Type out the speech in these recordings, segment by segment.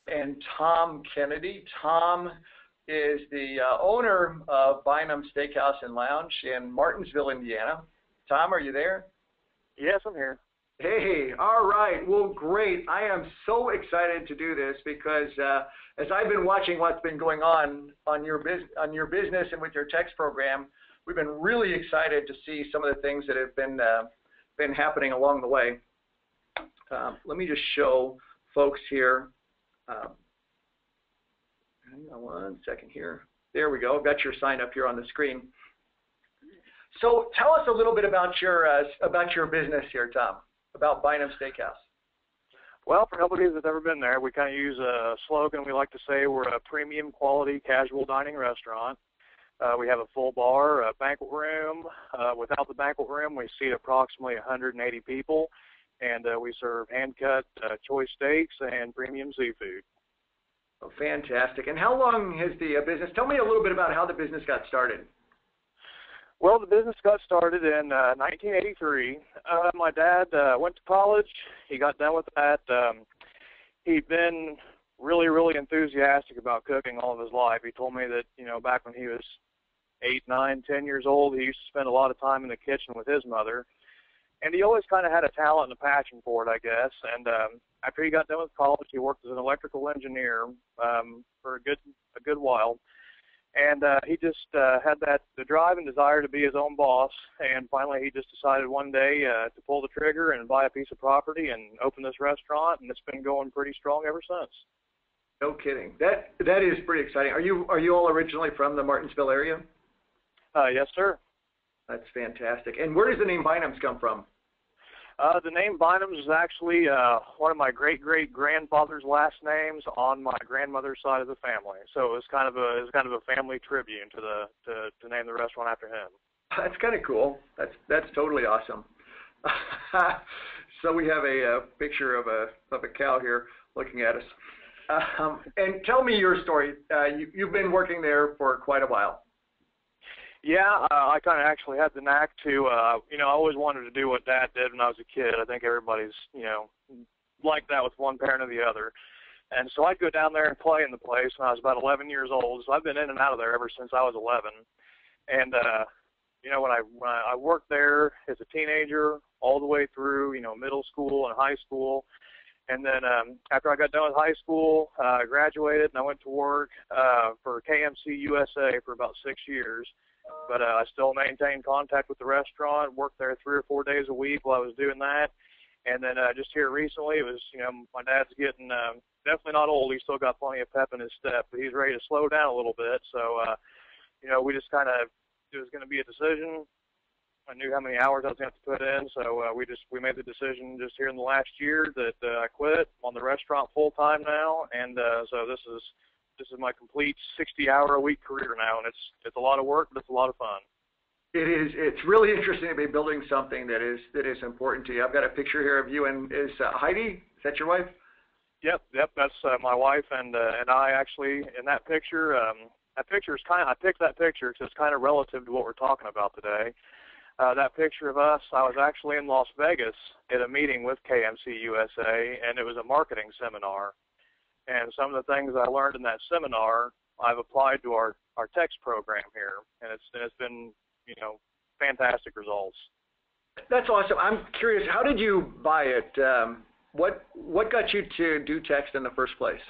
and Tom Kennedy. Tom is the owner of Bynum Steakhouse and Lounge in Martinsville, Indiana. Tom, are you there? Yes, I'm here. Hey, all right. Well, great. I am so excited to do this because as I've been watching what's been going on your business and with your text program, we've been really excited to see some of the things that have been happening along the way. Let me just show folks here. Hang on one second here. There we go. I've got your sign up here on the screen. So tell us a little bit about your business here, Tom. About Bynum Steakhouse. Well, for anybody that's ever been there, we kind of use a slogan. We like to say we're a premium quality casual dining restaurant. We have a full bar, a banquet room. Without the banquet room, we seat approximately 180 people, and we serve hand-cut choice steaks and premium seafood. Oh, fantastic. And how long has the business, tell me a little bit about how the business got started. Well, the business got started in 1983. My dad went to college. He got done with that. He'd been really, really enthusiastic about cooking all of his life. He told me that, back when he was 8, 9, 10 years old, he used to spend a lot of time in the kitchen with his mother. And he always kind of had a talent and a passion for it, I guess. And after he got done with college, he worked as an electrical engineer for a good while. And he just had the drive and desire to be his own boss. And finally, he just decided one day to pull the trigger and buy a piece of property and open this restaurant. And it's been going pretty strong ever since. No kidding. That is pretty exciting. Are you all originally from the Martinsville area? Yes, sir. That's fantastic. And where does the name Bynum's come from? The name Bynum's is actually one of my great-great-grandfather's last names on my grandmother's side of the family. So it was kind of a family tribute to name the restaurant after him. That's kind of cool. That's totally awesome. So we have a picture of a cow here looking at us. And tell me your story. You've been working there for quite a while. Yeah, I kind of actually had the knack to, I always wanted to do what Dad did when I was a kid. I think everybody's, like that with one parent or the other. And so I'd go down there and play in the place when I was about 11 years old. So I've been in and out of there ever since I was 11. And, when I worked there as a teenager all the way through, middle school and high school. And then after I got done with high school, I graduated and I went to work for KMC USA for about 6 years. But I still maintained contact with the restaurant, worked there 3 or 4 days a week while I was doing that. And then just here recently, it was, my dad's getting definitely not old. He's still got plenty of pep in his step, but he's ready to slow down a little bit. So, we just kind of, it was going to be a decision. I knew how many hours I was going to have to put in. So we made the decision just here in the last year that I quit. I'm on the restaurant full time now. And so this is my complete 60-hour-a-week career now, and it's a lot of work, but it's a lot of fun. It is. It's really interesting to be building something that is important to you. I've got a picture here of you, and is Heidi? Is that your wife? Yep. That's my wife, and I actually in that picture. That picture is I picked that picture because it's kind of relative to what we're talking about today. That picture of us, I was actually in Las Vegas at a meeting with KMC USA, and it was a marketing seminar. And some of the things I learned in that seminar, I've applied to our text program here, and it's been, fantastic results. That's awesome. I'm curious, how did you buy it? What got you to do text in the first place?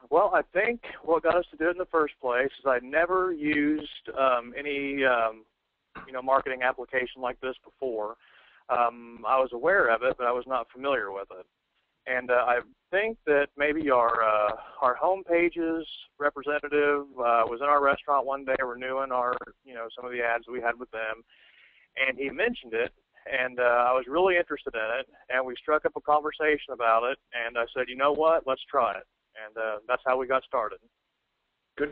Well, I think what got us to do it in the first place is I never used any, marketing application like this before. I was aware of it, but I was not familiar with it. And I think that maybe our home pages representative was in our restaurant one day renewing our, some of the ads that we had with them, and he mentioned it, and I was really interested in it, and we struck up a conversation about it, and I said, you know what, let's try it, and that's how we got started. Good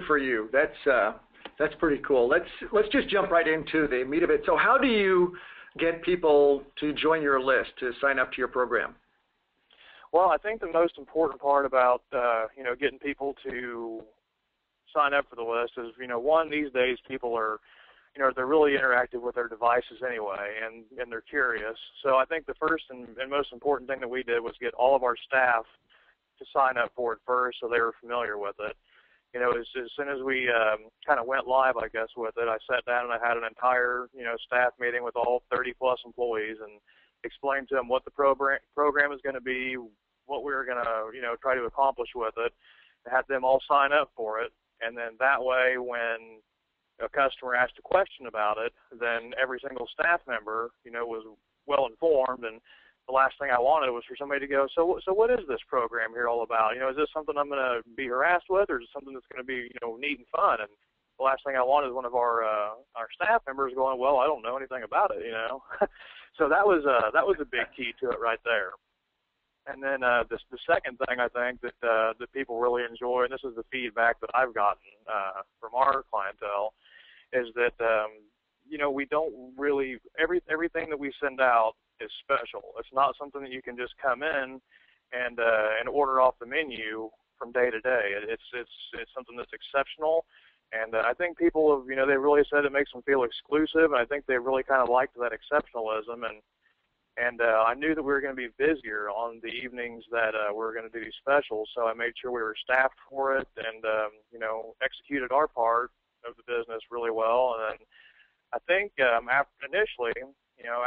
for you. That's pretty cool. Let's just jump right into the meat of it. So how do you get people to join your list, to sign up to your program? Well, I think the most important part about, getting people to sign up for the list is, one, these days people are, they're really interactive with their devices anyway, and they're curious. So I think the first and most important thing that we did was get all of our staff to sign up for it first so they were familiar with it. You know, as soon as we kind of went live, I guess, with it, I sat down and I had an entire, staff meeting with all 30-plus employees and explained to them what the program is going to be, what we were going to, try to accomplish with it, had them all sign up for it. And then that way, when a customer asked a question about it, then every single staff member, was well informed. And the last thing I wanted was for somebody to go, so what is this program here all about? Is this something I'm going to be harassed with, or is it something that's going to be, neat and fun? And the last thing I wanted is one of our staff members going, well, I don't know anything about it, So that was a big key to it right there. And then the second thing I think that people really enjoy, and this is the feedback that I've gotten from our clientele, is that we don't really everything that we send out is special. It's not something that you can just come in and order off the menu from day to day. It's something that's exceptional, and I think people have they really said it makes them feel exclusive, and I think they really kind of liked that exceptionalism. And I knew that we were going to be busier on the evenings that we were going to do these specials, so I made sure we were staffed for it and, executed our part of the business really well. And then I think initially,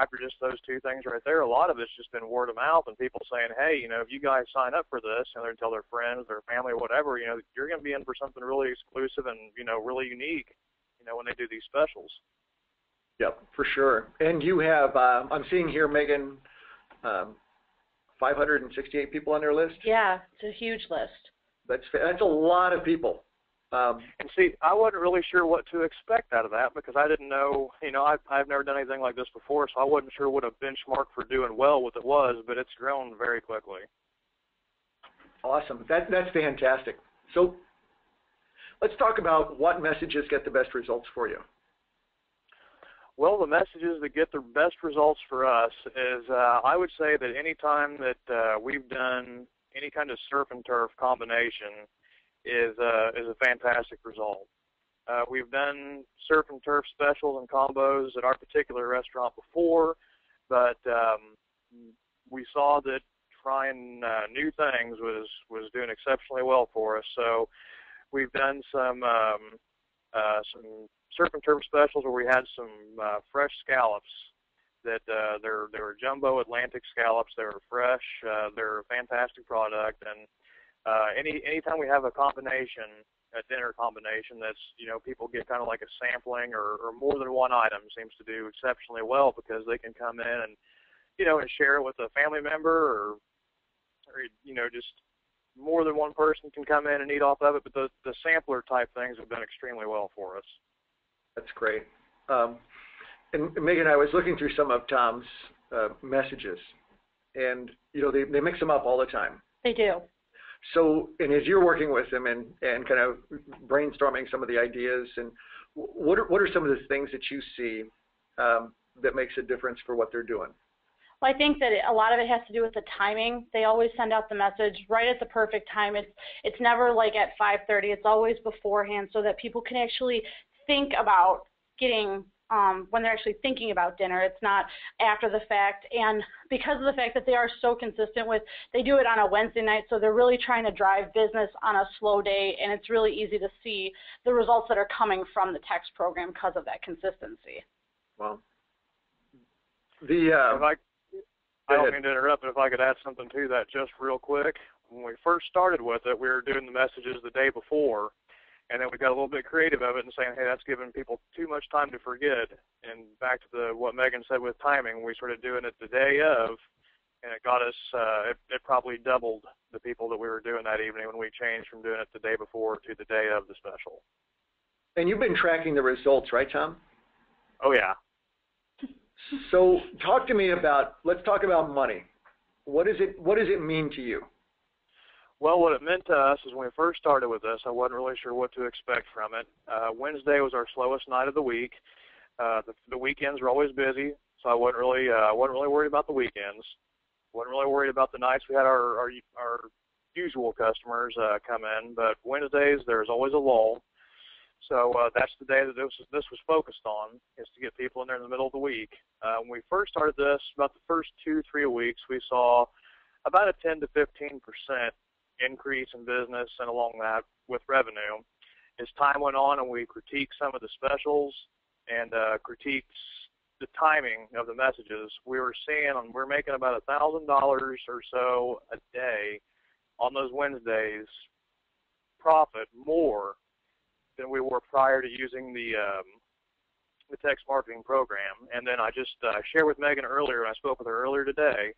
after just those two things right there, a lot of it's just been word of mouth and people saying, hey, if you guys sign up for this, and they're going to tell their friends, their family, whatever, you're going to be in for something really exclusive and, really unique, when they do these specials. Yep, for sure. And you have, I'm seeing here, Megan, 568 people on their list? Yeah, it's a huge list. That's a lot of people. And see, I wasn't really sure what to expect out of that because I didn't know, I've never done anything like this before, so I wasn't sure what a benchmark for doing well with it was, but it's grown very quickly. Awesome. That's fantastic. So let's talk about what messages get the best results for you. Well, the messages that get the best results for us is I would say that any time that we've done any kind of surf and turf combination is a fantastic result. We've done surf and turf specials and combos at our particular restaurant before, but we saw that trying new things was doing exceptionally well for us. So we've done some surf and turf specials where we had some fresh scallops that they were jumbo Atlantic scallops. They were fresh. They're a fantastic product. And anytime we have a dinner combination that's, people get kind of like a sampling or more than one item seems to do exceptionally well because they can come in and, and share it with a family member or just more than one person can come in and eat off of it. But the sampler type things have done extremely well for us. That's great. And Megan, I was looking through some of Tom's messages, and they mix them up all the time. They do. So, and as you're working with them and kind of brainstorming some of the ideas, and what are some of the things that you see that makes a difference for what they're doing? Well, I think that a lot of it has to do with the timing. They always send out the message right at the perfect time. It's never like at 5:30. It's always beforehand so that people can actually think about getting when they're actually thinking about dinner. It's not after the fact. And because of the fact that they are so consistent they do it on a Wednesday night, so they're really trying to drive business on a slow day, and it's really easy to see the results that are coming from the text program because of that consistency. Well, I don't mean to interrupt, but if I could add something to that just real quick. When we first started with it, we were doing the messages the day before, and then we got a little bit creative of it and saying, hey, that's giving people too much time to forget. And back to what Megan said with timing, we started doing it the day of, and it got us, it probably doubled the people that we were doing that evening when we changed from doing it the day before to the day of the special. And you've been tracking the results, right, Tom? Oh, yeah. So let's talk about money. What does it mean to you? Well, what it meant to us is when we first started with this, I wasn't really sure what to expect from it. Wednesday was our slowest night of the week. The weekends were always busy, so I wasn't really worried about the weekends. Wasn't really worried about the nights we had our usual customers come in, but Wednesdays there's always a lull. So that's the day that this was focused on, is to get people in there in the middle of the week. When we first started this, about the first 2-3 weeks, we saw about a 10 to 15% increase in business and along that with revenue. As time went on and we critiqued some of the specials and critiqued the timing of the messages, we were making about $1,000 or so a day on those Wednesdays profit more than we were prior to using the text marketing program. And then I just shared with Megan earlier, and I spoke with her earlier today.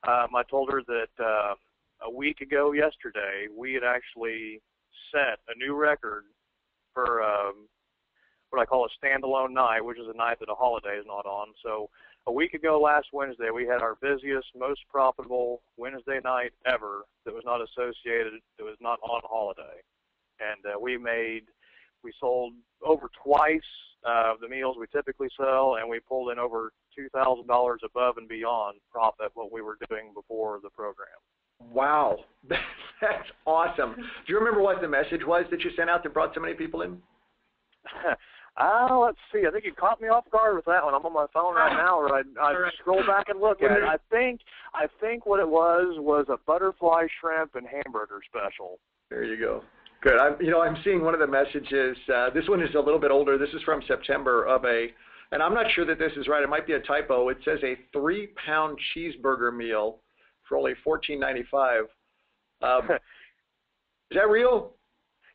I told her that a week ago yesterday, we had actually set a new record for what I call a standalone night, which is a night that a holiday is not on. So a week ago last Wednesday, we had our busiest, most profitable Wednesday night ever that was not associated, that was not on holiday. And we sold over twice the meals we typically sell, and we pulled in over $2,000 above and beyond profit what we were doing before the program. Wow, that's awesome. Do you remember what the message was that you sent out that brought so many people in? Let's see. I think you caught me off guard with that one. I'm on my phone right now, or I scroll back and look at it. I think what it was a butterfly shrimp and hamburger special. There you go. Good. I'm seeing one of the messages. This one is a little bit older. This is from September and I'm not sure that this is right. It might be a typo. It says a 3-pound cheeseburger meal for only $14.95. Is that real?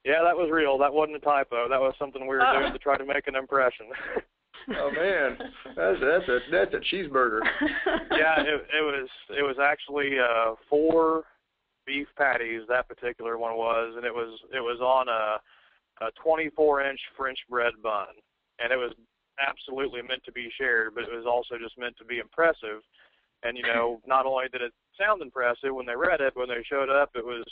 Yeah, that was real. That wasn't a typo. That was something we were doing to try to make an impression. Oh man, that's a cheeseburger. Yeah, it was actually 4 beef patties. That particular one was, and it was on a 24-inch French bread bun, and it was absolutely meant to be shared, but it was also just meant to be impressive. And not only did it sound impressive when they read it, but when they showed up, it was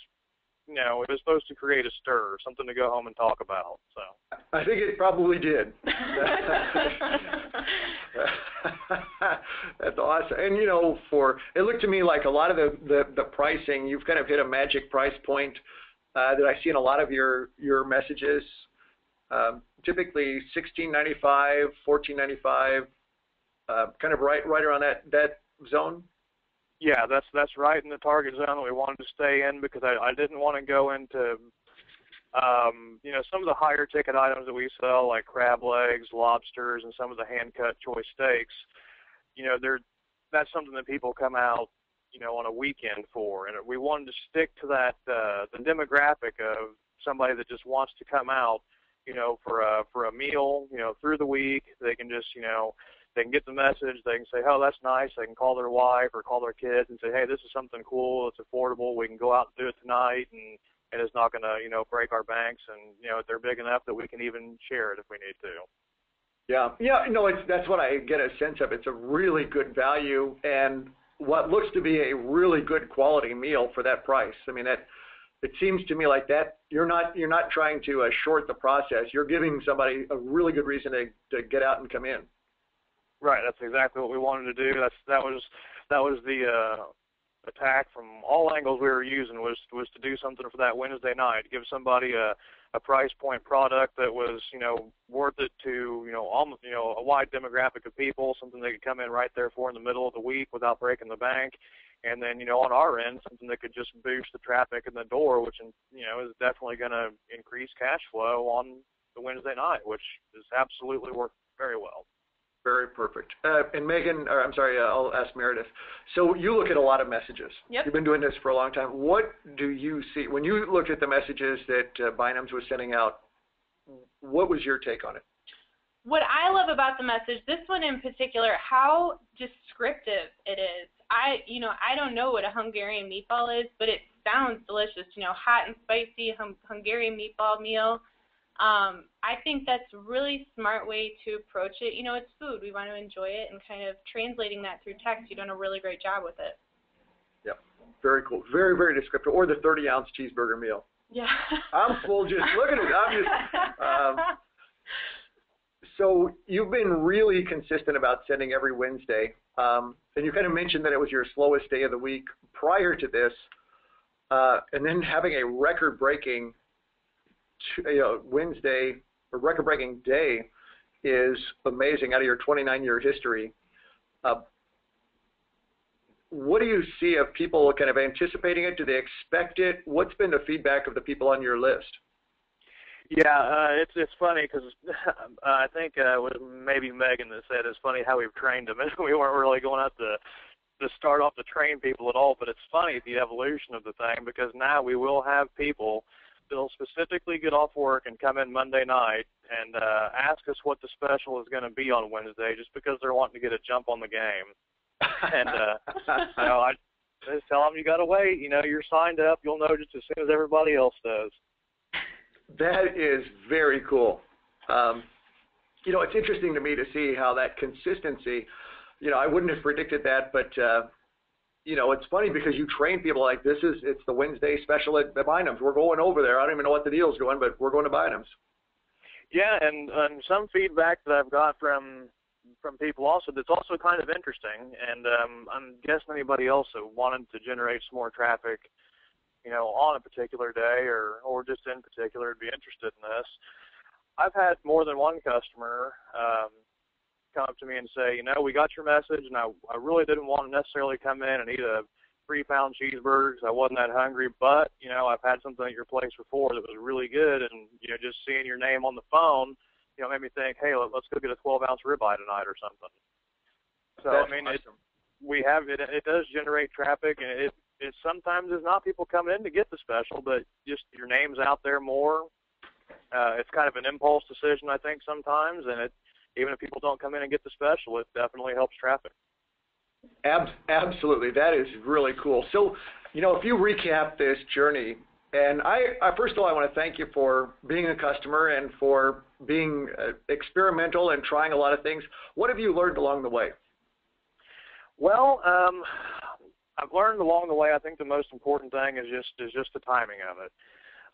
supposed to create a stir, something to go home and talk about. So I think it probably did. That's awesome. And it looked to me like a lot of the pricing, you've kind of hit a magic price point that I see in a lot of your messages. Typically $16.95, $14.95, kind of right around that zone. Yeah, that's right in the target zone that we wanted to stay in, because I didn't want to go into some of the higher ticket items that we sell, like crab legs, lobsters, and some of the hand cut choice steaks. That's something that people come out on a weekend for, and we wanted to stick to that the demographic of somebody that just wants to come out for a meal through the week. They can just they can get the message. They can say, oh, that's nice. They can call their wife or call their kids and say, hey, this is something cool. It's affordable. We can go out and do it tonight, and it's not going to, break our banks. And, they're big enough that we can even share it if we need to. Yeah. That's what I get a sense of. It's a really good value and what looks to be a really good quality meal for that price. I mean, it seems to me like that you're not trying to short the process. You're giving somebody a really good reason to get out and come in. Right, that's exactly what we wanted to do. That was the attack from all angles we were using was to do something for that Wednesday night, give somebody a price point product that was worth it to almost a wide demographic of people, something they could come in right there for in the middle of the week without breaking the bank, and then on our end something that could just boost the traffic in the door, which is definitely going to increase cash flow on the Wednesday night, which is absolutely worked very well. Very perfect. And Megan, I'll ask Meredith. So you look at a lot of messages. Yep. You've been doing this for a long time. What do you see when you looked at the messages that Bynum's was sending out? What was your take on it? What I love about the message, this one in particular, how descriptive it is. I don't know what a Hungarian meatball is, but it sounds delicious. Hot and spicy Hungarian meatball meal. I think that's a really smart way to approach it. It's food. We want to enjoy it, and kind of translating that through text, you've done a really great job with it. Yep. Very cool. Very, very descriptive. Or the 30-ounce cheeseburger meal. Yeah. I'm full just looking at it. So you've been really consistent about sending every Wednesday. And you kind of mentioned that it was your slowest day of the week prior to this. And then having a record-breaking Wednesday, a record-breaking day is amazing out of your 29-year history. what do you see of people kind of anticipating it? Do they expect it? What's been the feedback of the people on your list? Yeah, it's funny because I think it was maybe Megan that said it's funny how we've trained them, and we weren't really going out to start off to train people at all. But it's funny the evolution of the thing, because now we will have people that'll specifically get off work and come in Monday night and ask us what the special is going to be on Wednesday, just because they're wanting to get a jump on the game. And I just tell them, you got to wait. You're signed up. You'll know just as soon as everybody else does. That is very cool. It's interesting to me to see how that consistency, I wouldn't have predicted that, but, it's funny because you train people like it's the Wednesday special at Bynum's. We're going over there. I don't even know what the deal's going, but we're going to Bynum's. Yeah, and some feedback that I've got from people also that's also kind of interesting, and I'm guessing anybody else that wanted to generate some more traffic, on a particular day or just in particular would be interested in this. I've had more than one customer come up to me and say, we got your message, and I really didn't want to necessarily come in and eat a 3-pound cheeseburger because I wasn't that hungry, but, I've had something at your place before that was really good, and, just seeing your name on the phone, made me think, hey, let's go get a 12-ounce ribeye tonight or something. So, That's awesome. Awesome. It does generate traffic, and it sometimes is not people coming in to get the special, but just your name's out there more. It's kind of an impulse decision, I think, sometimes, and even if people don't come in and get the special, it definitely helps traffic. Absolutely. That is really cool. So, if you recap this journey, and I first of all, I want to thank you for being a customer and for being experimental and trying a lot of things. What have you learned along the way? Well, I've learned along the way, I think the most important thing is just the timing of it.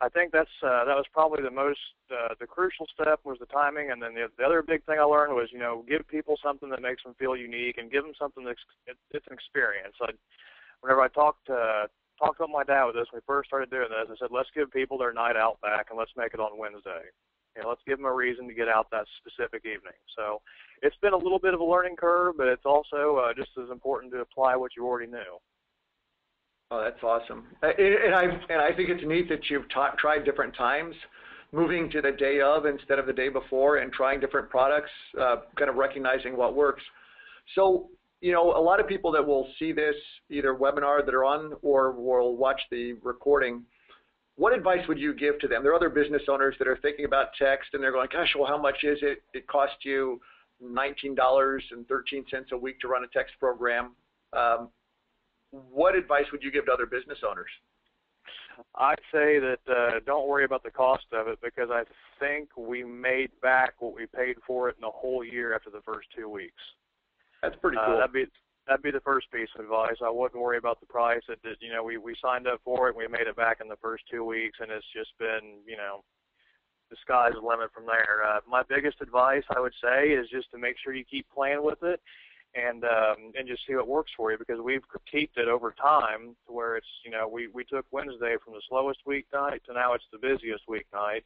I think that was probably the crucial step was the timing, and then the other big thing I learned was, give people something that makes them feel unique, and give them something that's it's an experience. Whenever I talked to my dad with this when we first started doing this, I said, let's give people their night out back, and let's make it on Wednesday. Let's give them a reason to get out that specific evening. So it's been a little bit of a learning curve, but it's also just as important to apply what you already knew. Oh, that's awesome. And I think it's neat that you've tried different times, moving to the day of instead of the day before and trying different products, kind of recognizing what works. So, a lot of people that will see this either webinar that are on or will watch the recording, what advice would you give to them? There are other business owners that are thinking about text and they're going, gosh, well, how much is it? It costs you $19.13 a week to run a text program. What advice would you give to other business owners? I'd say that don't worry about the cost of it, because I think we made back what we paid for it in a whole year after the first 2 weeks. That's pretty cool. That'd be the first piece of advice. I wouldn't worry about the price. We signed up for it, and we made it back in the first 2 weeks, and it's just been, the sky's the limit from there. My biggest advice, I would say, is just to make sure you keep playing with it. And just see what works for you, because we've critiqued it over time to where it's, we took Wednesday from the slowest weeknight to now it's the busiest weeknight.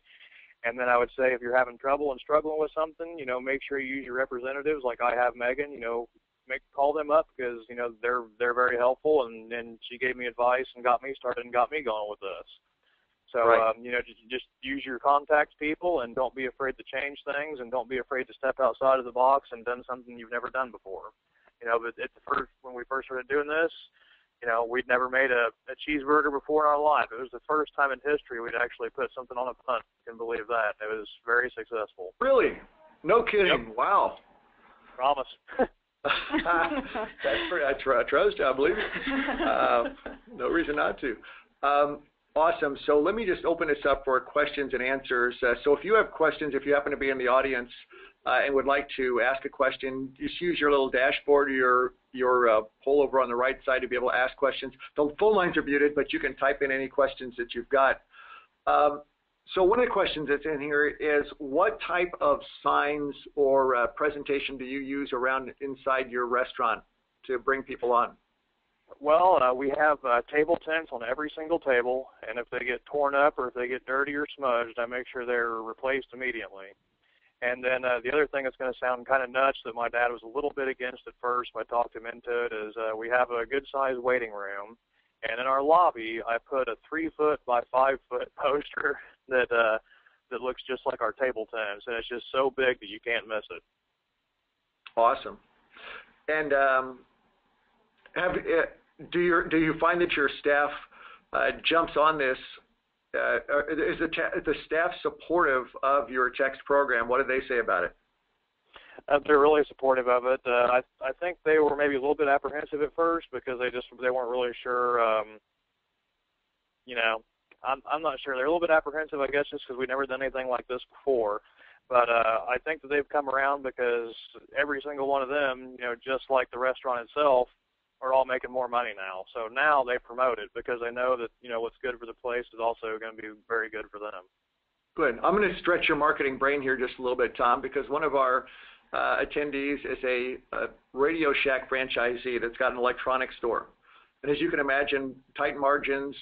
And then I would say if you're having trouble and struggling with something, make sure you use your representatives like I have Megan, call them up, because, they're very helpful, and she gave me advice and got me started and got me going with this. So, right. Just use your contact people, and don't be afraid to change things, and don't be afraid to step outside of the box and done something you've never done before. But when we first started doing this, we'd never made a cheeseburger before in our life. It was the first time in history we'd actually put something on a bun. You can believe that. It was very successful. Really? No kidding. Yep. Wow. Promise. That's pretty, I trust you. I believe it. No reason not to. Awesome. So let me just open this up for questions and answers. So if you have questions, if you happen to be in the audience and would like to ask a question, just use your little dashboard or your poll over on the right side to be able to ask questions. The phone lines are muted, but you can type in any questions that you've got. So one of the questions that's in here is, what type of signs or presentation do you use around inside your restaurant to bring people on? Well, we have table tents on every single table, and if they get torn up or if they get dirty or smudged, I make sure they're replaced immediately. And then the other thing that's going to sound kind of nuts that my dad was a little bit against at first, but I talked him into it, is we have a good-sized waiting room. And in our lobby, I put a 3-foot by 5-foot poster that looks just like our table tents, and it's just so big that you can't miss it. Awesome. And do you find that your staff jumps on this? Is the staff supportive of your text program? What do they say about it? They're really supportive of it. I think they were maybe a little bit apprehensive at first because they weren't really sure. I'm not sure. They're a little bit apprehensive, I guess, just because we've never done anything like this before. But I think that they've come around because every single one of them, just like the restaurant itself, are all making more money now. So now they promote it because they know that, what's good for the place is also going to be very good for them. Good. I'm going to stretch your marketing brain here just a little bit, Tom, because one of our attendees is a Radio Shack franchisee that's got an electronics store. And as you can imagine, tight margins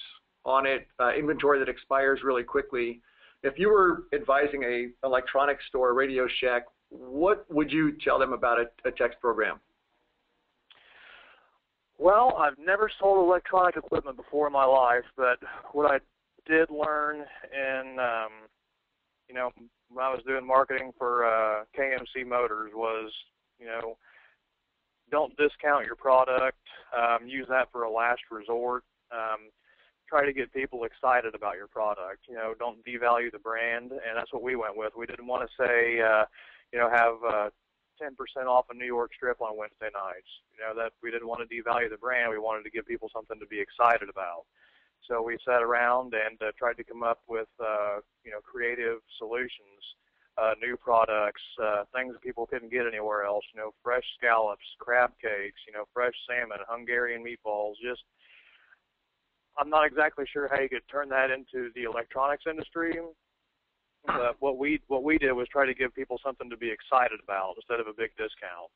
on it, inventory that expires really quickly. If you were advising a electronics store, Radio Shack, what would you tell them about a text program? Well, I've never sold electronic equipment before in my life, but what I did learn in, when I was doing marketing for KMC Motors was, don't discount your product. Use that for a last resort. Try to get people excited about your product. Don't devalue the brand, and that's what we went with. We didn't want to say, have 10% off a New York strip on Wednesday nights. That we didn't want to devalue the brand. We wanted to give people something to be excited about. So we sat around and tried to come up with, creative solutions, new products, things that people couldn't get anywhere else. Fresh scallops, crab cakes, fresh salmon, Hungarian meatballs. I'm not exactly sure how you could turn that into the electronics industry. But what we did was try to give people something to be excited about instead of a big discount.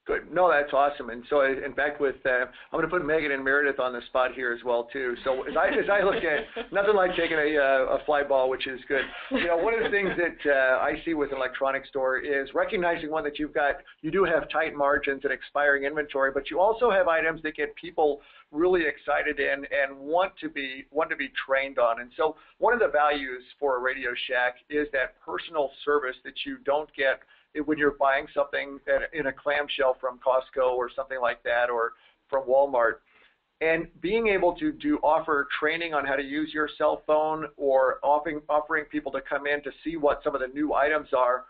Good. No, that's awesome. And so, in fact, I'm going to put Megan and Meredith on the spot here as well too. So as I look at nothing like taking a fly ball, which is good. One of the things that I see with an electronics store is recognizing that you do have tight margins and expiring inventory, but you also have items that get people really excited and want to be trained on. And so one of the values for a Radio Shack is that personal service that you don't get when you're buying something in a clamshell from Costco or something like that, or from Walmart. And being able to offer training on how to use your cell phone, or offering people to come in to see what some of the new items are,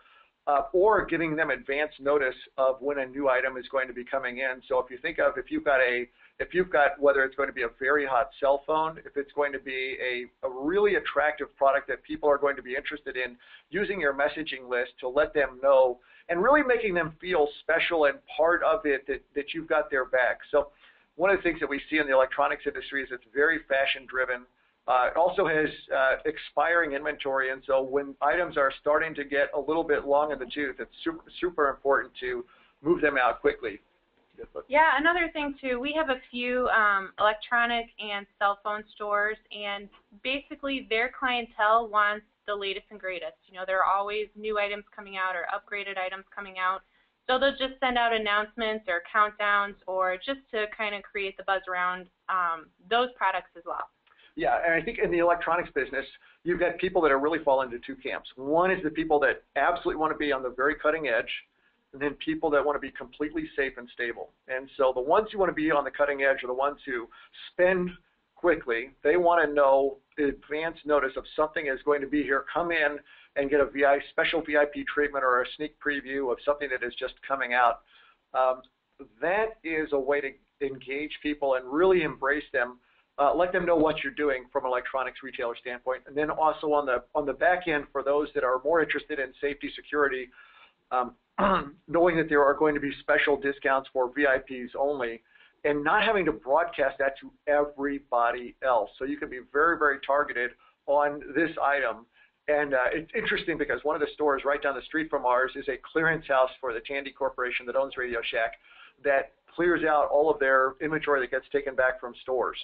or giving them advance notice of when a new item is going to be coming in. So if you've got whether it's going to be a very hot cell phone, if it's going to be a really attractive product that people are going to be interested in, using your messaging list to let them know and really making them feel special and part of it, that you've got their back. So one of the things that we see in the electronics industry is it's very fashion driven. It also has expiring inventory, and so when items are starting to get a little bit long in the tooth, it's super important to move them out quickly. Yeah, another thing too, we have a few electronic and cell phone stores, and basically their clientele wants the latest and greatest. There are always new items coming out or upgraded items coming out. So they'll just send out announcements or countdowns, or just to kind of create the buzz around those products as well. Yeah, and I think in the electronics business, you've got people that are really fall into two camps. One is the people that absolutely want to be on the very cutting edge, and then people that want to be completely safe and stable. And so the ones who want to be on the cutting edge are the ones who spend quickly. They want to know advance notice of something is going to be here. Come in and get a special VIP treatment or a sneak preview of something that is just coming out. That is a way to engage people and really embrace them. Let them know what you're doing from an electronics retailer standpoint, and then also on the back end for those that are more interested in safety, security, knowing that there are going to be special discounts for VIPs only, and not having to broadcast that to everybody else. So you can be very, very targeted on this item. And it's interesting because one of the stores right down the street from ours is a clearance house for the Tandy Corporation that owns Radio Shack that clears out all of their inventory that gets taken back from stores.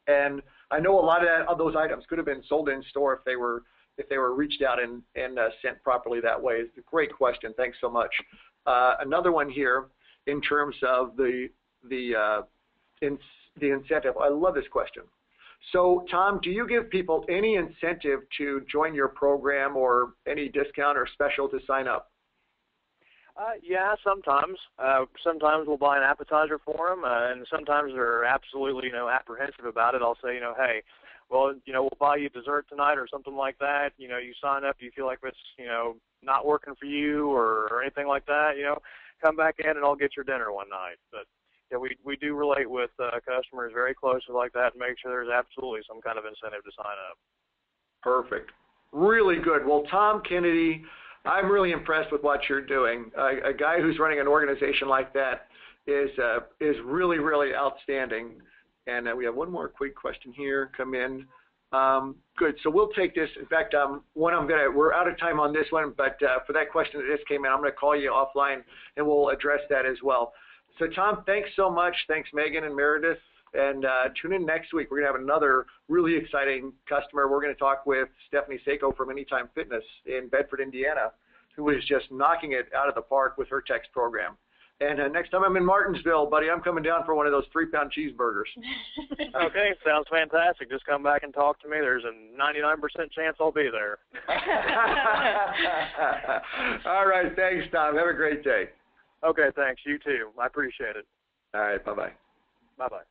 And I know a lot of those items could have been sold in store if they were if they were reached out and sent properly that way? It's a great question. Thanks so much. Another one here in terms of the incentive. I love this question. So, Tom, do you give people any incentive to join your program or any discount or special to sign up? Yeah, sometimes. Sometimes we'll buy an appetizer for them, and sometimes they're absolutely, apprehensive about it. I'll say, hey, well, we'll buy you dessert tonight or something like that. You sign up. Do you feel like it's, not working for you or anything like that? Come back in and I'll get your dinner one night. But yeah, we do relate with customers very closely like that and make sure there's absolutely some kind of incentive to sign up. Perfect. Really good. Well, Tom Kennedy, I'm really impressed with what you're doing. A guy who's running an organization like that is really, really outstanding. And we have one more quick question here come in. Good. So we'll take this. In fact, we're out of time on this one, but for that question that just came in, I'm going to call you offline and we'll address that as well. So, Tom, thanks so much. Thanks, Megan and Meredith. And tune in next week. We're going to have another really exciting customer. We're going to talk with Stephanie Seiko from Anytime Fitness in Bedford, Indiana, who is just knocking it out of the park with her text program. And next time I'm in Martinsville, buddy, I'm coming down for one of those 3-pound cheeseburgers. Okay, sounds fantastic. Just come back and talk to me. There's a 99% chance I'll be there. All right, thanks, Tom. Have a great day. Okay, thanks. You too. I appreciate it. All right, bye-bye. Bye-bye.